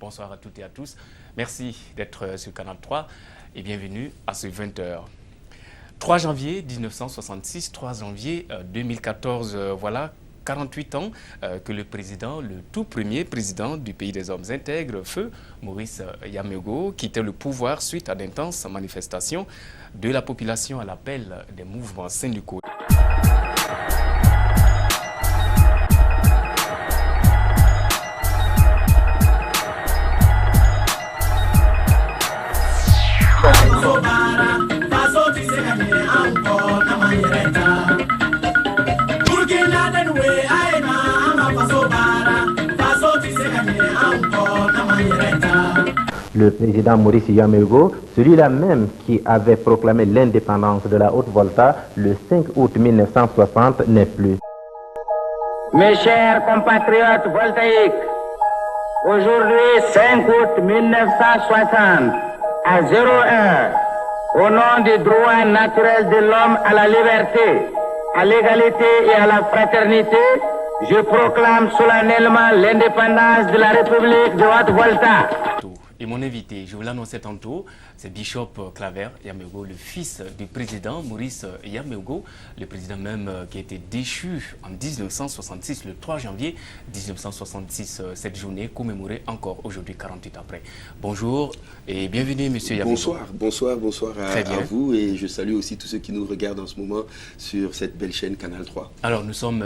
bonsoir à toutes et à tous. Merci d'être sur Canal 3 et bienvenue à ce 20h. 3 janvier 1966, 3 janvier 2014, voilà 48 ans que le président, le tout premier président du pays des hommes intègres, feu Maurice Yameogo, quittait le pouvoir suite à d'intenses manifestations de la population à l'appel des mouvements syndicaux. Le président Maurice Yameogo, celui-là même qui avait proclamé l'indépendance de la Haute-Volta le 5 août 1960, n'est plus. Mes chers compatriotes voltaïques, aujourd'hui 5 août 1960, à 0h, au nom du droit naturel de l'homme à la liberté, à l'égalité et à la fraternité, je proclame solennellement l'indépendance de la République de Haute-Volta. Et mon invité, je vous l'annonçais tantôt, c'est Bishop Claver Yameogo, le fils du président Maurice Yameogo, le président même qui a été déchu en 1966, le 3 janvier 1966, cette journée commémorée encore aujourd'hui, 48 après. Bonjour et bienvenue, monsieur Yameogo. Bonsoir à vous, et je salue aussi tous ceux qui nous regardent en ce moment sur cette belle chaîne Canal 3. Alors, nous sommes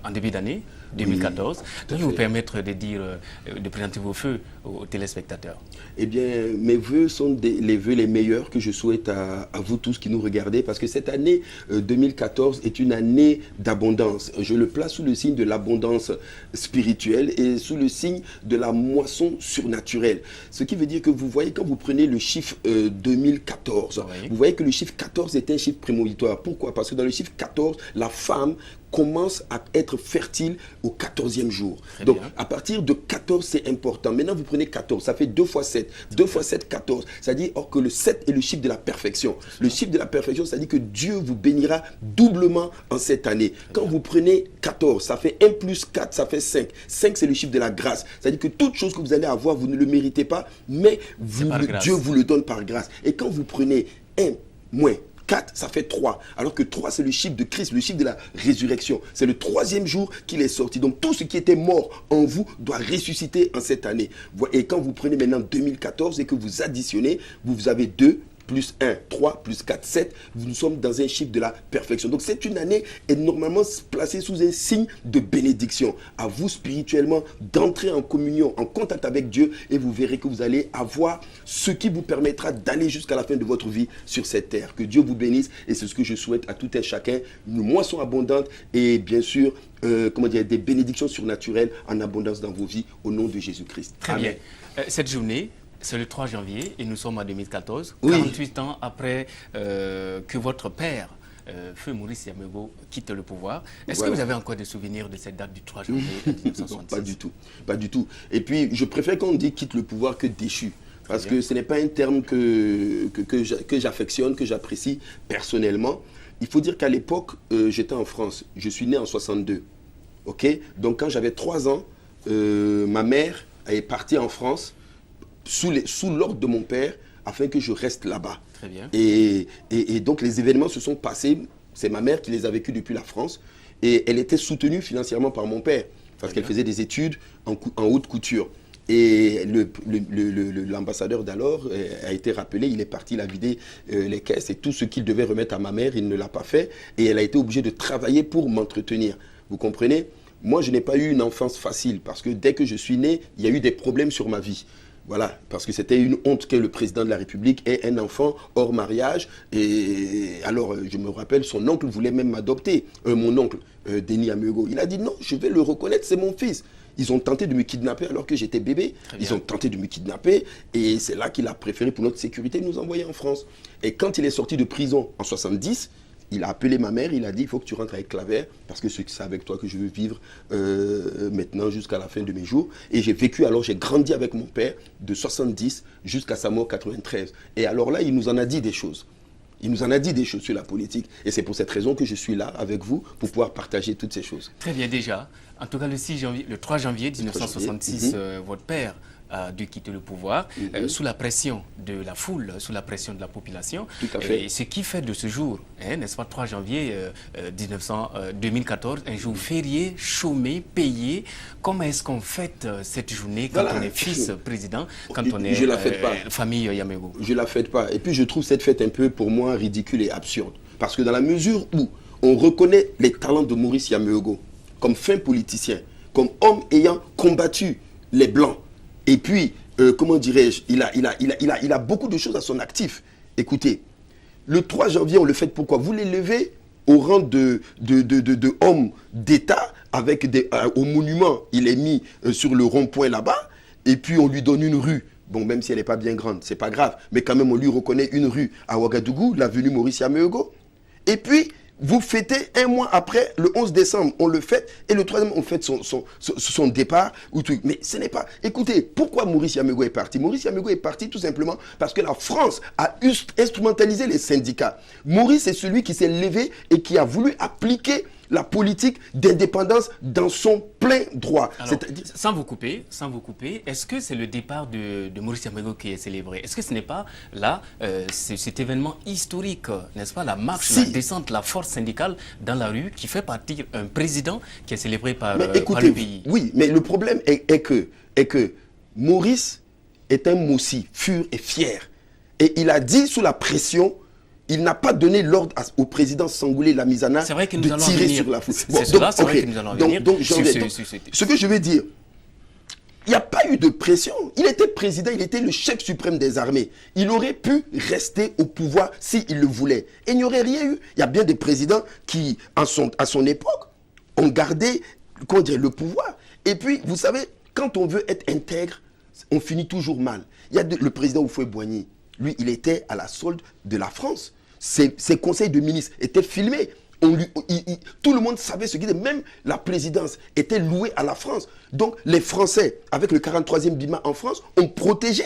en début d'année 2014. Pouvez vous permettre de dire, de présenter vos vœux aux téléspectateurs? Eh bien, mes vœux sont les vœux les meilleurs que je souhaite à vous tous qui nous regardez, parce que cette année 2014 est une année d'abondance. Je le place sous le signe de l'abondance spirituelle et sous le signe de la moisson surnaturelle. Ce qui veut dire que vous voyez, quand vous prenez le chiffre 2014, vous voyez que le chiffre 14 est un chiffre prémonitoire. Pourquoi? Parce que dans le chiffre 14, la femme commence à être fertile au 14e jour. Donc, à partir de 14, c'est important. Maintenant, vous prenez 14, ça fait 2 fois 7. 2 fois 7, 14. C'est-à-dire que le 7 est le chiffre de la perfection. Le chiffre de la perfection, c'est-à-dire que Dieu vous bénira doublement en cette année. Quand vous prenez 14, ça fait 1 plus 4, ça fait 5. 5, c'est le chiffre de la grâce. C'est-à-dire que toute chose que vous allez avoir, vous ne le méritez pas, mais Dieu vous le donne par grâce. Et quand vous prenez 1 moins 4, ça fait 3. Alors que 3, c'est le chiffre de Christ, le chiffre de la résurrection. C'est le 3e jour qu'il est sorti. Donc, tout ce qui était mort en vous doit ressusciter en cette année. Et quand vous prenez maintenant 2014 et que vous additionnez, vous avez 2 plus 1, 3, plus 4, 7, nous sommes dans un chiffre de la perfection. Donc cette une année est normalement placée sous un signe de bénédiction. À vous spirituellement d'entrer en communion, en contact avec Dieu, et vous verrez que vous allez avoir ce qui vous permettra d'aller jusqu'à la fin de votre vie sur cette terre. Que Dieu vous bénisse, et c'est ce que je souhaite à tout un chacun, une moisson abondante et bien sûr des bénédictions surnaturelles en abondance dans vos vies au nom de Jésus-Christ. Très bien. Cette journée, c'est le 3 janvier et nous sommes en 2014, 48 ans après que votre père, feu Maurice Yameogo, quitte le pouvoir. Est-ce que vous avez encore des souvenirs de cette date du 3 janvier 1966? Non, pas du tout. Et puis, je préfère qu'on dise quitte le pouvoir que déchu. Parce que ce n'est pas un terme que j'affectionne, que j'apprécie personnellement. Il faut dire qu'à l'époque, j'étais en France. Je suis né en 62. Donc, quand j'avais 3 ans, ma mère est partie en France sous l'ordre de mon père, afin que je reste là-bas. Très bien. Et donc les événements se sont passés, c'est ma mère qui les a vécus depuis la France, et elle était soutenue financièrement par mon père, parce qu'elle faisait des études en haute couture. Et l'ambassadeur d'alors a été rappelé, il est parti, il a vidé les caisses, et tout ce qu'il devait remettre à ma mère, il ne l'a pas fait, et elle a été obligée de travailler pour m'entretenir. Vous comprenez? Moi, je n'ai pas eu une enfance facile, parce que dès que je suis né, il y a eu des problèmes sur ma vie. Voilà, parce que c'était une honte que le président de la République ait un enfant hors mariage. Et alors, je me rappelle, son oncle voulait même m'adopter. Mon oncle, Denis Yameogo, il a dit non, je vais le reconnaître, c'est mon fils. Ils ont tenté de me kidnapper alors que j'étais bébé. Ils ont tenté de me kidnapper. Et c'est là qu'il a préféré, pour notre sécurité, nous envoyer en France. Et quand il est sorti de prison en 70, il a appelé ma mère, il a dit, il faut que tu rentres avec Claver, parce que c'est avec toi que je veux vivre maintenant jusqu'à la fin de mes jours. Et j'ai vécu, alors j'ai grandi avec mon père de 70 jusqu'à sa mort 93. Et alors là, il nous en a dit des choses. Il nous en a dit des choses sur la politique. Et c'est pour cette raison que je suis là avec vous, pour pouvoir partager toutes ces choses. Très bien, déjà. En tout cas, le 3 janvier 1966, votre père a dû quitter le pouvoir sous la pression de la foule, sous la pression de la population. Tout à fait. Et ce qui fait de ce jour, n'est-ce pas, 3 janvier 2014, un jour férié, chômé, payé. Comment est-ce qu'on fête cette journée quand on est fils président, quand on est famille Yamego? Je ne la fête pas. Et puis je trouve cette fête un peu, pour moi, ridicule et absurde. Parce que dans la mesure où on reconnaît les talents de Maurice Yameogo comme fin politicien, comme homme ayant combattu les Blancs, et puis, comment dirais-je, il a beaucoup de choses à son actif. Écoutez, le 3 janvier, on le fait pourquoi? Vous l'élevez au rang de homme d'État, avec au monument, il est mis sur le rond-point là-bas, et puis on lui donne une rue. Bon, même si elle n'est pas bien grande, c'est pas grave, mais quand même, on lui reconnaît une rue à Ouagadougou, l'avenue Maurice Yameogo. Et puis, vous fêtez un mois après, le 11 décembre, on le fête, et le 3e, on fête son départ. Ou tout. Mais ce n'est pas... Écoutez, pourquoi Maurice Yameogo est parti? Maurice Yameogo est parti tout simplement parce que la France a instrumentalisé les syndicats. Maurice est celui qui s'est levé et qui a voulu appliquer la politique d'indépendance dans son plein droit. Alors, sans vous couper, est-ce que c'est le départ de Maurice Yameogo qui est célébré? Est-ce que ce n'est pas là, cet événement historique, n'est-ce pas, la marche, la descente, la force syndicale dans la rue qui fait partir un président qui est célébré par, par le pays? Oui, mais le problème est que Maurice est un moussi, fur et fier. Et il a dit sous la pression, il n'a pas donné l'ordre au président Sangoulé Lamizana de tirer sur la foule. C'est cela, c'est vrai que nous allons venir. Ce que je veux dire, il n'y a pas eu de pression. Il était président, il était le chef suprême des armées. Il aurait pu rester au pouvoir s'il le voulait. Et il n'y aurait rien eu. Il y a bien des présidents qui, à son époque, ont gardé le pouvoir. Et puis, vous savez, quand on veut être intègre, on finit toujours mal. Il y a le président Houphouët-Boigny. Lui, il était à la solde de la France. Ses conseils de ministres étaient filmés. Tout le monde savait ce qu'il était. Même la présidence était louée à la France. Donc, les Français, avec le 43e BIMA en France, ont protégé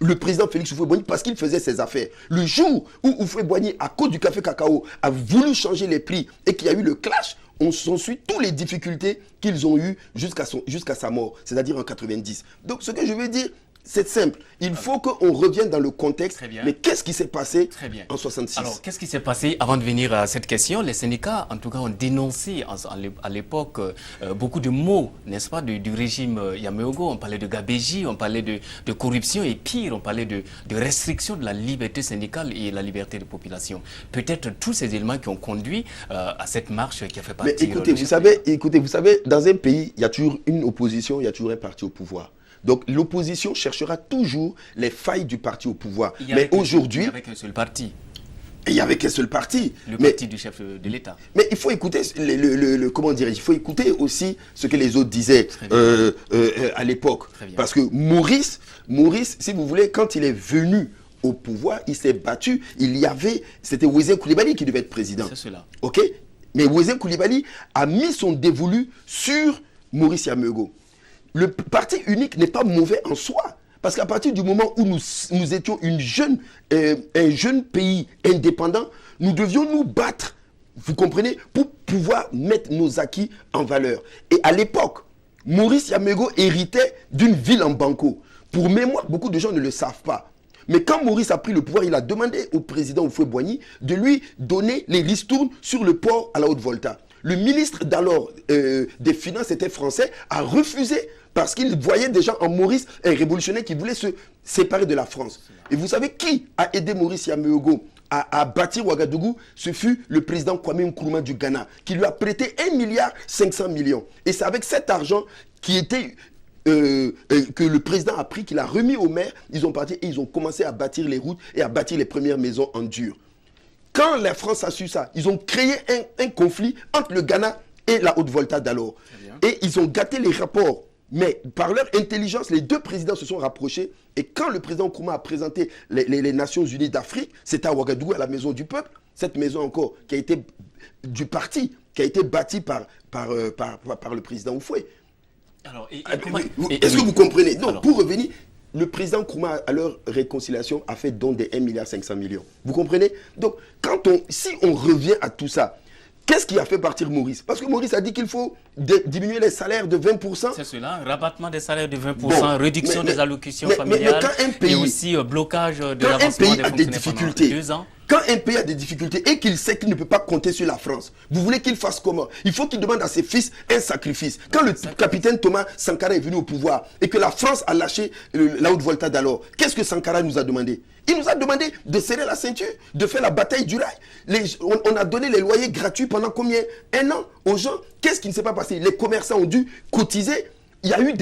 le président Félix Houphouët-Boigny parce qu'il faisait ses affaires. Le jour où Houphouët-Boigny, à cause du café cacao, a voulu changer les prix et qu'il y a eu le clash, on s'en suit toutes les difficultés qu'ils ont eues jusqu'à sa mort, c'est-à-dire en 90. Donc, ce que je veux dire, c'est simple. Il faut qu'on revienne dans le contexte. Mais qu'est-ce qui s'est passé en 66? Alors, qu'est-ce qui s'est passé avant de venir à cette question? Les syndicats, en tout cas, ont dénoncé à l'époque beaucoup de mots, n'est-ce pas, du régime Yameogo. On parlait de gabégie, on parlait de corruption et pire, on parlait de restriction de la liberté syndicale et la liberté de population. Peut-être tous ces éléments qui ont conduit à cette marche qui a fait partie... Mais écoutez, vous savez, dans un pays, il y a toujours une opposition, il y a toujours un parti au pouvoir. Donc l'opposition cherchera toujours les failles du parti au pouvoir. Mais aujourd'hui... Il n'y avait qu'un seul parti. Il n'y avait qu'un seul parti. Le parti du chef de l'État. Mais il faut écouter, comment dirais-je, il faut écouter aussi ce que les autres disaient à l'époque. Parce que Maurice, si vous voulez, quand il est venu au pouvoir, il s'est battu. C'était Ouézin Coulibaly qui devait être président. C'est cela. Ok? Mais Ouézin Coulibaly a mis son dévolu sur Maurice Yameogo. Le parti unique n'est pas mauvais en soi. Parce qu'à partir du moment où nous étions un jeune pays indépendant, nous devions nous battre, vous comprenez, pour pouvoir mettre nos acquis en valeur. Et à l'époque, Maurice Yameogo héritait d'une ville en banco. Pour mémoire, beaucoup de gens ne le savent pas. Mais quand Maurice a pris le pouvoir, il a demandé au président Houphouët-Boigny de lui donner les ristournes sur le port à la Haute-Volta. Le ministre d'alors des Finances, était français, a refusé parce qu'il voyait déjà en Maurice un révolutionnaire qui voulait se séparer de la France. Et vous savez qui a aidé Maurice Yameogo à bâtir Ouagadougou? Ce fut le président Kwame Nkrumah du Ghana, qui lui a prêté 1,5 milliard. Et c'est avec cet argent qui était... que le président a pris, qu'il a remis au maire, ils ont parti et ils ont commencé à bâtir les routes et à bâtir les premières maisons en dur. Quand la France a su ça, ils ont créé un conflit entre le Ghana et la Haute-Volta d'alors. Et ils ont gâté les rapports. Mais par leur intelligence, les deux présidents se sont rapprochés. Et quand le président Nkrumah a présenté les Nations Unies d'Afrique, c'était à Ouagadougou, à la Maison du Peuple. Cette maison encore, qui a été du parti, qui a été bâtie par le président Houphouët. Est-ce que vous comprenez? Donc, pour revenir, le président Nkrumah, à leur réconciliation, a fait don de 1,5 milliard. Vous comprenez? Donc, si on revient à tout ça, Qu'est-ce qui a fait partir Maurice? Parce que Maurice a dit qu'il faut diminuer les salaires de 20%. C'est cela, rabattement des salaires de 20%, réduction des allocutions familiales, quand un pays, et aussi blocage de l'avancement des fonctionnaires pendant 2 ans. Quand un pays a des difficultés et qu'il sait qu'il ne peut pas compter sur la France, vous voulez qu'il fasse comment? Il faut qu'il demande à ses fils un sacrifice. Quand le capitaine Thomas Sankara est venu au pouvoir et que la France a lâché la Haute-Volta d'alors, qu'est-ce que Sankara nous a demandé? Il nous a demandé de serrer la ceinture, de faire la bataille du rail. On a donné les loyers gratuits pendant combien? 1 an aux gens. Qu'est-ce qui ne s'est pas passé? Les commerçants ont dû cotiser. Il y a eu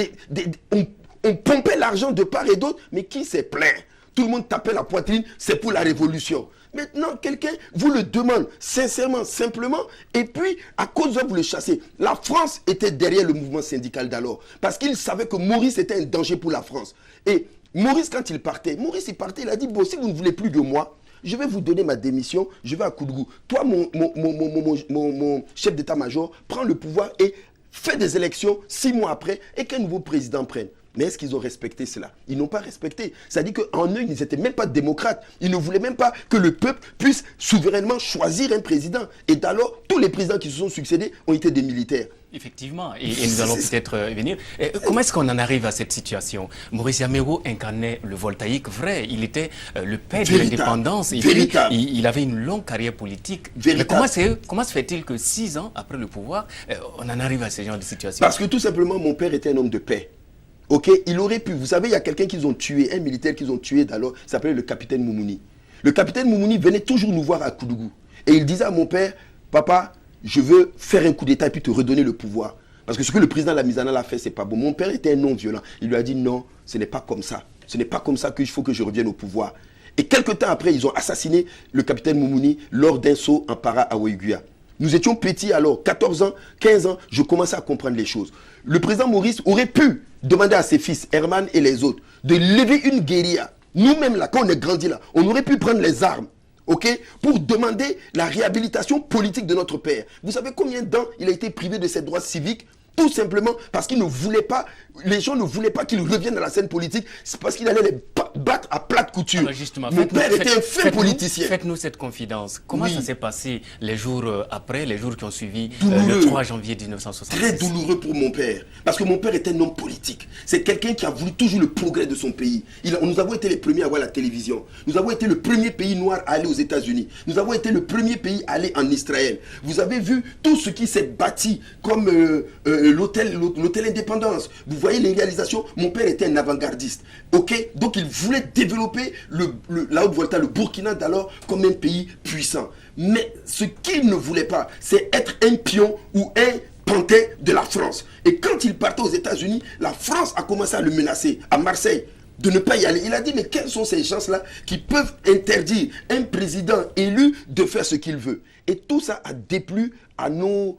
on pompait l'argent de part et d'autre, mais qui s'est plaint? Tout le monde tapait la poitrine, c'est pour la révolution. Maintenant, quelqu'un vous le demande sincèrement, simplement, et puis, à cause de vous le chassez. La France était derrière le mouvement syndical d'alors, parce qu'il savait que Maurice était un danger pour la France. Et Maurice, quand il partait, il a dit, bon, si vous ne voulez plus de moi, je vais vous donner ma démission, je vais à Koudougou. Toi, mon chef d'état-major, prends le pouvoir et fais des élections 6 mois après, et qu'un nouveau président prenne. Mais est-ce qu'ils ont respecté cela? Ils n'ont pas respecté. C'est-à-dire qu'en eux, ils n'étaient même pas démocrates. Ils ne voulaient même pas que le peuple puisse souverainement choisir un président. Et d'alors, tous les présidents qui se sont succédés ont été des militaires. Effectivement, et nous allons peut-être venir. Comment est-ce qu'on en arrive à cette situation? Maurice Yamero incarnait le voltaïque vrai. Il était le père de l'indépendance. Il avait une longue carrière politique. Mais comment se fait-il que 6 ans après le pouvoir, on en arrive à ce genre de situation? Parce que tout simplement, mon père était un homme de paix. Ok, il aurait pu. Vous savez, il y a quelqu'un qu'ils ont tué, un militaire qu'ils ont tué d'alors, il s'appelait le capitaine Moumouni. Le capitaine Moumouni venait toujours nous voir à Koudougou. Et il disait à mon père, papa, je veux faire un coup d'état et puis te redonner le pouvoir. Parce que ce que le président Lamizana l'a fait, c'est pas bon. Mon père était un non-violent. Il lui a dit non, ce n'est pas comme ça. Ce n'est pas comme ça qu'il faut que je revienne au pouvoir. Et quelques temps après, ils ont assassiné le capitaine Moumouni lors d'un saut en para à Ouéguia. Nous étions petits alors, 14 ans, 15 ans, je commençais à comprendre les choses. Le président Maurice aurait pu demander à ses fils, Herman et les autres, de lever une guérilla. Nous-mêmes là, quand on est grandi là, on aurait pu prendre les armes, ok, pour demander la réhabilitation politique de notre père. Vous savez combien de temps il a été privé de ses droits civiques? Tout simplement parce qu'il ne voulait pas, les gens ne voulaient pas qu'il revienne dans la scène politique, c'est parce qu'il allait les battre à plate couture. Alors justement, mon père était un fin politicien. Faites-nous cette confidence. Comment ça s'est passé les jours après, les jours qui ont suivi le 3 janvier 1966? Très douloureux pour mon père, parce que mon père était un homme politique. C'est quelqu'un qui a voulu toujours le progrès de son pays. Nous avons été les premiers à voir la télévision. Nous avons été le premier pays noir à aller aux États-Unis. Nous avons été le premier pays à aller en Israël. Vous avez vu tout ce qui s'est bâti comme l'hôtel Indépendance. Vous voyez les réalisations. Mon père était un avant-gardiste. Ok, donc il voulait développer la Haute-Volta, le Burkina d'alors, comme un pays puissant. Mais ce qu'il ne voulait pas, c'est être un pion ou un pantin de la France. Et quand il partait aux États-Unis, la France a commencé à le menacer, à Marseille, de ne pas y aller. Il a dit, mais quels sont ces gens-là qui peuvent interdire un président élu de faire ce qu'il veut? Et tout ça a déplu à nos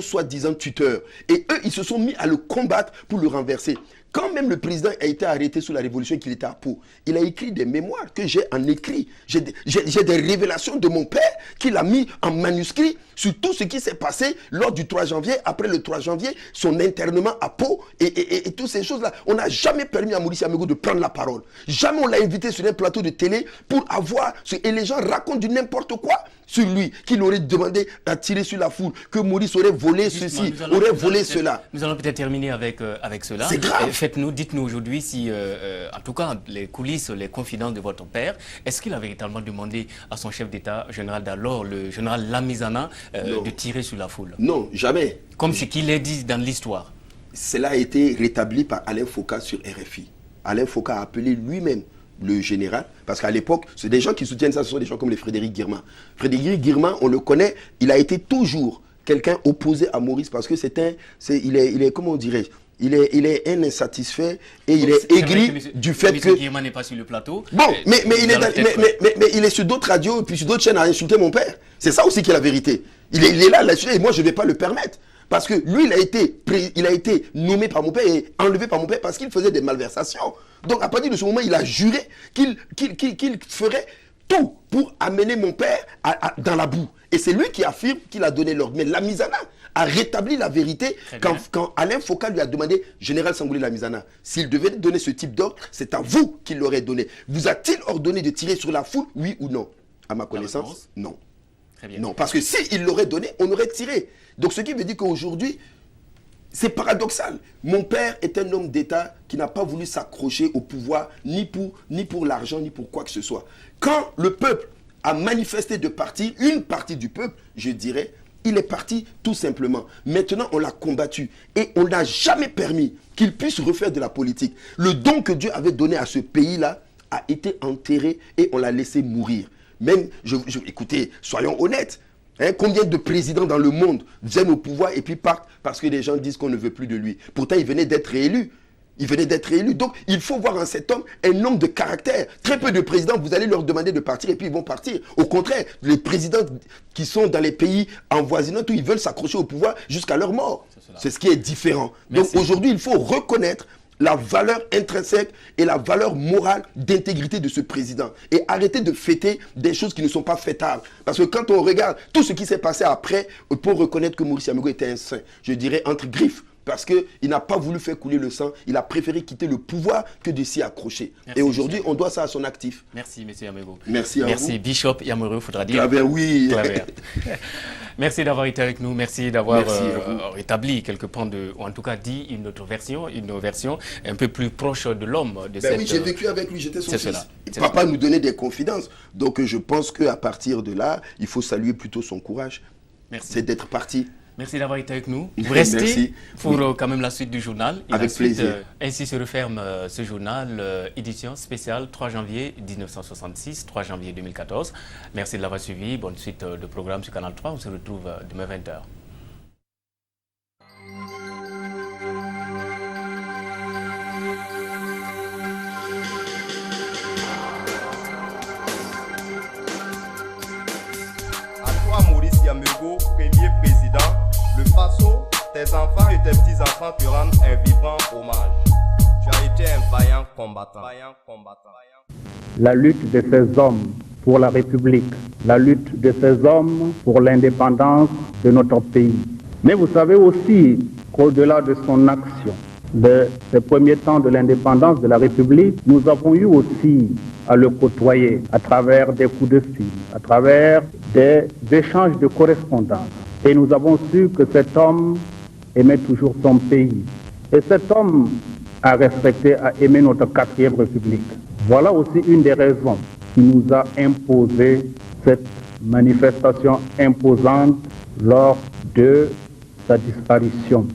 soi-disant tuteurs. Et eux, ils se sont mis à le combattre pour le renverser. Quand même le président a été arrêté sous la Révolution et qu'il était à Pau, il a écrit des mémoires que j'ai en écrit. J'ai des révélations de mon père qu'il a mis en manuscrit sur tout ce qui s'est passé lors du 3 janvier, après le 3 janvier, son internement à Pau et toutes ces choses-là. On n'a jamais permis à Maurice Yamego de prendre la parole. Jamais on l'a invité sur un plateau de télé pour avoir... Et les gens racontent du n'importe quoi sur lui, qu'il aurait demandé à tirer sur la foule, que Maurice aurait volé ceci, aurait volé cela. Nous allons peut-être terminer avec cela. C'est grave. Dites-nous aujourd'hui si, en tout cas, les coulisses, les confidences de votre père, est-ce qu'il a véritablement demandé à son chef d'État général d'alors, le général Lamizana, de tirer sur la foule? Non, jamais. Comme ce qu'il est dit dans l'histoire. Cela a été rétabli par Alain Foka sur RFI. Alain Foka a appelé lui-même le général, parce qu'à l'époque, c'est des gens qui soutiennent ça, ce sont des gens comme les Frédéric Guirma. Frédéric Guirma, on le connaît, il a été toujours quelqu'un opposé à Maurice, parce que il est comment dirais-je, il est un insatisfait et il est aigri du fait que... Guirma n'est pas sur le plateau. Bon, mais il est sur d'autres radios et puis sur d'autres chaînes à insulter mon père. C'est ça aussi qui est la vérité. Il est là là-dessus et moi je ne vais pas le permettre. Parce que lui, il a été nommé par mon père et enlevé par mon père parce qu'il faisait des malversations. Donc à partir de ce moment, il a juré qu'il ferait tout pour amener mon père dans la boue. Et c'est lui qui affirme qu'il a donné l'ordre. Mais Lamizana a rétabli la vérité quand Alain Foka lui a demandé, Général Sangoulé Lamizana, s'il devait donner ce type d'ordre, c'est à vous qu'il l'aurait donné. Vous a-t-il ordonné de tirer sur la foule, oui ou non? À ma connaissance, non. Non, parce que s'il l'aurait donné, on aurait tiré. Donc ce qui veut dire qu'aujourd'hui, c'est paradoxal. Mon père est un homme d'État qui n'a pas voulu s'accrocher au pouvoir ni pour l'argent, ni pour quoi que ce soit. Quand le peuple a manifesté de partir, une partie du peuple, je dirais, il est parti tout simplement. Maintenant, on l'a combattu et on n'a jamais permis qu'il puisse refaire de la politique. Le don que Dieu avait donné à ce pays-là a été enterré et on l'a laissé mourir. Même, écoutez, soyons honnêtes. Combien de présidents dans le monde viennent au pouvoir et puis partent parce que les gens disent qu'on ne veut plus de lui. Pourtant, il venait d'être réélu. Donc, il faut voir en cet homme un homme de caractère. Très peu de présidents, vous allez leur demander de partir et puis ils vont partir. Au contraire, les présidents qui sont dans les pays envoisinants, ils veulent s'accrocher au pouvoir jusqu'à leur mort. C'est ce qui est différent. Merci. Donc aujourd'hui, il faut reconnaître la valeur intrinsèque et la valeur morale d'intégrité de ce président. Et arrêter de fêter des choses qui ne sont pas fêtables. Parce que quand on regarde tout ce qui s'est passé après, pour reconnaître que Maurice Yamego était un saint, je dirais entre griffes. Parce qu'il n'a pas voulu faire couler le sang, il a préféré quitter le pouvoir que de s'y accrocher. Merci, et aujourd'hui, on doit ça à son actif. Merci, M. Yamego. Merci à vous. Merci, Bishop Yamego, il faudra dire. Claver, oui. Claver. Merci d'avoir été avec nous, merci d'avoir rétabli quelque point ou en tout cas dit une version un peu plus proche de l'homme. Oui, j'ai vécu avec lui, j'étais son fils. Papa nous donnait des confidences. Donc je pense qu'à partir de là, il faut saluer plutôt son courage. C'est d'être parti. Merci d'avoir été avec nous. Vous restez pour quand même la suite du journal. Et avec plaisir. Ainsi se referme ce journal, édition spéciale 3 janvier 1966, 3 janvier 2014. Merci de l'avoir suivi. Bonne suite de programme sur Canal 3. On se retrouve demain 20h. À toi, Maurice Yamego, premier président. Le Faso, tes enfants et tes petits-enfants te rendent un vibrant hommage. Tu as été un vaillant combattant. La lutte de ces hommes pour la République, la lutte de ces hommes pour l'indépendance de notre pays. Mais vous savez aussi qu'au-delà de son action, de ces premiers temps de l'indépendance de la République, nous avons eu aussi à le côtoyer à travers des coups de fil, à travers des échanges de correspondance. Et nous avons su que cet homme aimait toujours son pays. Et cet homme a respecté, a aimé notre 4e République. Voilà aussi une des raisons qui nous a imposé cette manifestation imposante lors de sa disparition.